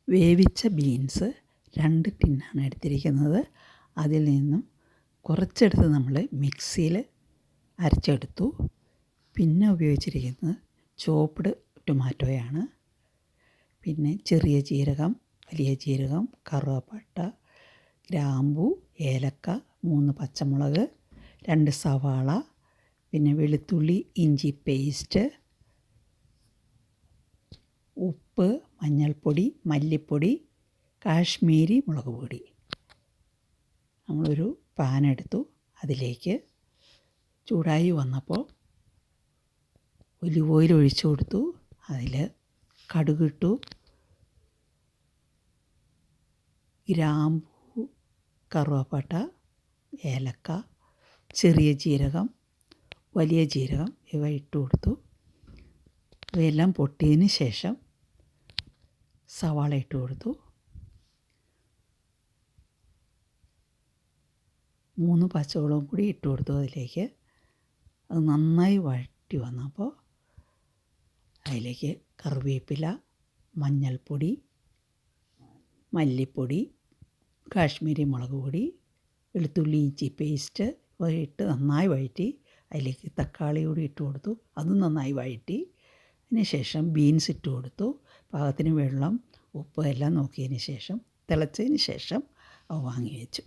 വേവിച്ച ബീൻസ് 2 ടിന്നാണ് എടുത്തിരിക്കുന്നത്. അതിൽ നിന്നും കുറച്ചെടുത്ത് നമ്മൾ മിക്സിയിൽ അരച്ചെടുത്തു. പിന്നെ ഉപയോഗിച്ചിരിക്കുന്നത് ചോപ്പ്ഡ് ടൊമാറ്റോയാണ്. പിന്നെ ചെറിയ ജീരകം, വലിയ ജീരകം, കറുവപ്പട്ട, ഗ്രാമ്പു, ഏലക്ക, 3 പച്ചമുളക്, 2 സവാള, പിന്നെ വെളുത്തുള്ളി ഇഞ്ചി പേസ്റ്റ്, ഉപ്പ്, മഞ്ഞൾപ്പൊടി, മല്ലിപ്പൊടി, കാശ്മീരി മുളക് പൊടി. നമ്മളൊരു പാൻ എടുത്തു. അതിലേക്ക് ചൂടായി വന്നപ്പോൾ ഒലിവ് ഓയിൽ ഒഴിച്ചു കൊടുത്തു. അതിൽ കടുകിട്ടു, ഗ്രാമ്പു, കറുവപ്പട്ട, ഏലക്ക, ചെറിയ ജീരകം, വലിയ ജീരകം ഇവ ഇട്ട് കൊടുത്തു. ഇവയെല്ലാം പൊട്ടിയതിന് ശേഷം സവാള ഇട്ട് കൊടുത്തു. 3 പച്ചമുളകും കൂടി ഇട്ട് കൊടുത്തു അതിലേക്ക്. അത് നന്നായി വഴറ്റി വന്നപ്പോൾ അതിലേക്ക് കറിവേപ്പില, മഞ്ഞൾപ്പൊടി, മല്ലിപ്പൊടി, കാശ്മീരി മുളക് പൊടി, വെളുത്തുള്ളി ഇഞ്ചി പേസ്റ്റ് ഇവ ഇട്ട് നന്നായി വഴറ്റി അതിലേക്ക് തക്കാളി കൂടി ഇട്ട് കൊടുത്തു. അതും നന്നായി വഴറ്റി. അതിന് ശേഷം ബീൻസ് ഇട്ട് കൊടുത്തു. പാകത്തിന് വെള്ളം, ഉപ്പ് എല്ലാം നോക്കിയതിന് ശേഷം തിളച്ചതിന് ശേഷം അവ വാങ്ങി വെച്ചു.